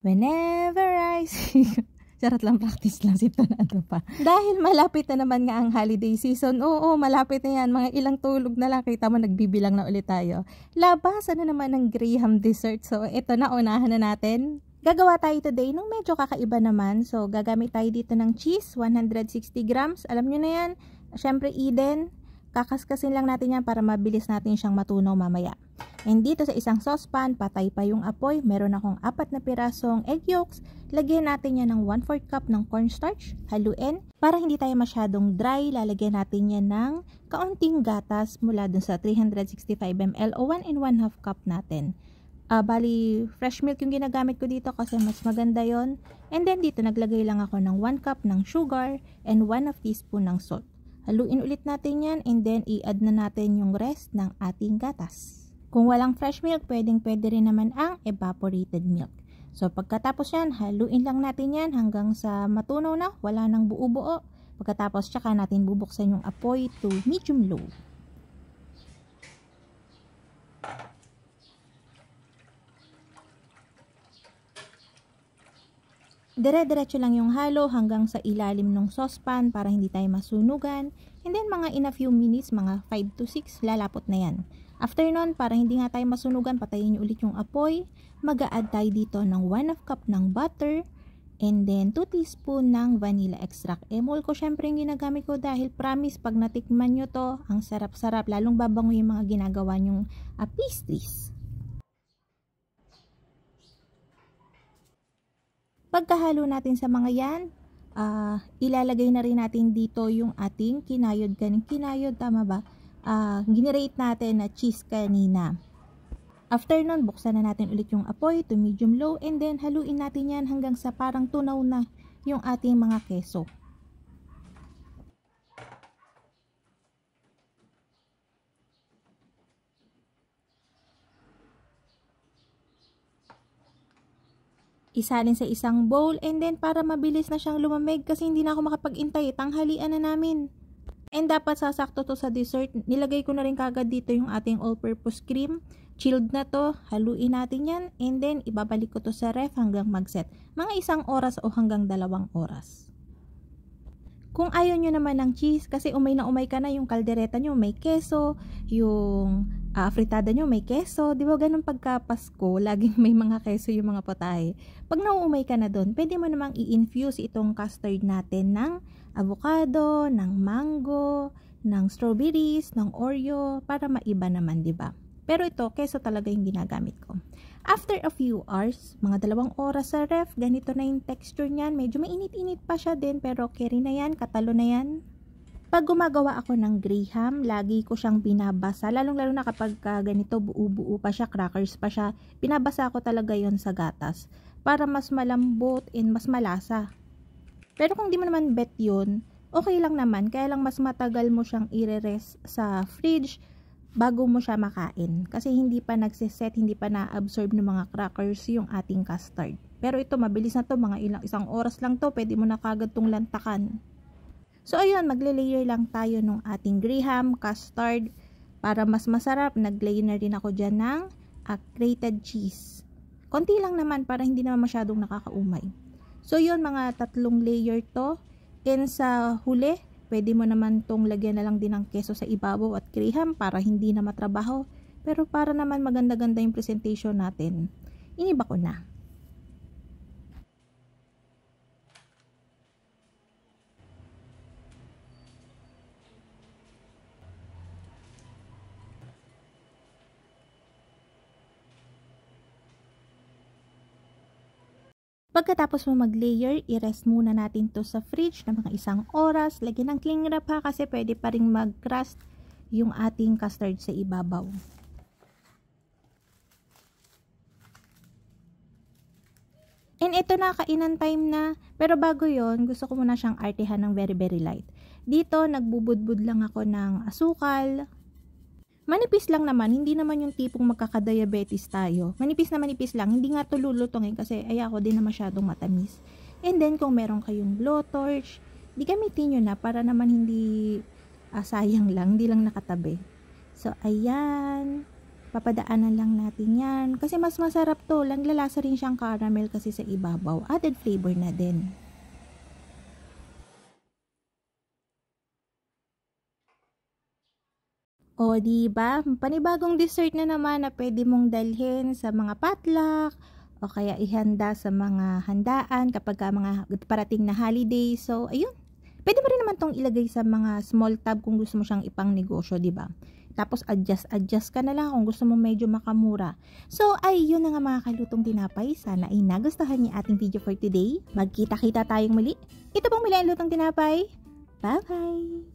Whenever I see Charot lang, practice lang si Tonado pa. Dahil malapit na naman nga ang holiday season. Oo, malapit na yan. Mga ilang tulog na lang. Kita mo, nagbibilang na ulit tayo. Labasan na naman ng Graham dessert. So, ito na, unahan na natin. Gagawa tayo today nung medyo kakaiba naman. So, gagamit tayo dito ng cheese, 160 grams. Alam nyo na yan. Siyempre, Eden. Kakaskasin lang natin yan para mabilis natin siyang matunaw mamaya. And dito sa isang saucepan, patay pa yung apoy. Meron akong 4 na pirasong egg yolks. Lagyan natin yan ng 1/4 cup ng cornstarch. Haluin. Para hindi tayo masyadong dry, lalagyan natin yan ng kaunting gatas mula dun sa 365 ml o 1 1/2 cup natin. Bali, fresh milk yung ginagamit ko dito kasi mas maganda yon. And then dito naglagay lang ako ng 1 cup ng sugar and 1 teaspoon ng salt. Haluin ulit natin yan and then i-add na natin yung rest ng ating gatas. Kung walang fresh milk, pwede rin naman ang evaporated milk. So pagkatapos yan, haluin lang natin yan hanggang sa matunaw na, wala nang buo-buo. Pagkatapos tsaka natin bubuksan yung apoy to medium low. Dire-diretso lang yung halo hanggang sa ilalim ng saucepan para hindi tayo masunugan. And then mga in a few minutes, mga 5 to 6, lalapot na yan. After nun, para hindi nga tayo masunugan, patayin nyo ulit yung apoy. Mag-a-add tayo dito ng 1/2 cup ng butter. And then 2 teaspoon ng vanilla extract. Emol ko syempre yung ginagamit ko dahil promise pag natikman nyo to, ang sarap-sarap. Lalong babango yung mga ginagawa nyong pastries. Pagkahalo natin sa mga yan, ilalagay na rin natin dito yung ating kinayod. Tama ba? Ginirate natin na cheese kanina. After nun, buksan na natin ulit yung apoy to medium low and then haluin natin yan hanggang sa parang tunaw na yung ating mga keso. Isalin sa isang bowl and then para mabilis na siyang lumamig kasi hindi na ako makapag-intay, tanghalian na namin. And dapat sasakto to sa dessert. Nilagay ko na rin kagad dito yung ating all-purpose cream. Chilled na to, haluin natin yan and then ibabalik ko to sa ref hanggang mag-set. Mga 1 oras o hanggang 2 oras. Kung ayaw nyo naman ng cheese, kasi umay na umay ka na yung kaldereta nyo, may keso, yung fritada nyo, may keso. Di ba ganun pagka Pasko, laging may mga keso yung mga potahe. Pag nauumay ka na doon, pwede mo namang i-infuse itong custard natin ng avocado, ng mango, ng strawberries, ng Oreo, para maiba naman, di ba? Pero ito, keso talaga yung ginagamit ko. After a few hours, mga 2 oras sa ref, ganito na yung texture niyan. Medyo mainit-init pa siya din, pero carry na yan, katalo na yan. Pag gumagawa ako ng Graham, lagi ko siyang binabasa. Lalong-lalo na kapag ganito, buo-buo pa siya, crackers pa siya. Binabasa ko talaga yon sa gatas para mas malambot and mas malasa. Pero kung di mo naman bet yun, okay lang naman. Kaya lang mas matagal mo siyang i-rest sa fridge bago mo siya makain. Kasi hindi pa nagsiset, hindi pa na-absorb ng mga crackers yung ating custard. Pero ito, mabilis na to, mga 1 oras lang to, pwede mo na kagad tong lantakan. So ayun, magle-layer lang tayo ng ating Graham custard para mas masarap. Nag-layer na rin ako dyan ng grated cheese. Konti lang naman para hindi naman masyadong nakakaumay. So yun, mga 3 layer to. And sa huli, pwede mo naman tong lagyan na lang din ng keso sa ibabaw at Graham para hindi na matrabaho. Pero para naman maganda-ganda yung presentation natin, iniba ko na. Pagkatapos mo mag-layer, i-rest muna natin to sa fridge na mga 1 oras. Lagyan ng cling wrap ha kasi pwede pa rin mag-crust yung ating custard sa ibabaw. And ito na, kainan time na. Pero bago yon, gusto ko muna siyang artehan ng very light. Dito, nagbubudbud lang ako ng asukal. Manipis lang naman, hindi naman yung tipong magkakadiabetes tayo. Manipis na manipis lang, hindi nga to lulutongin kasi ayoko din na masyadong matamis. And then kung meron kayong blowtorch, di gamitin nyo na para naman hindi sayang lang, hindi lang nakatabi. So ayan, Papadaanan lang natin yan. Kasi mas masarap to. Lalasa rin siyang caramel kasi sa ibabaw. Added flavor na din. O, diba? Panibagong dessert na naman na pwede mong dalhin sa mga potluck o kaya ihanda sa mga handaan kapag mga parating na holiday. So, ayun. Pwede mo rin naman tong ilagay sa mga small tab kung gusto mo siyang ipang negosyo, diba? Tapos adjust ka na lang kung gusto mo medyo makamura. So, ayun na nga mga kalutong tinapay. Sana ay nagustuhan niyo ating video for today. Magkita-kita tayong muli. Ito pong muli ang lutong tinapay. Bye-bye!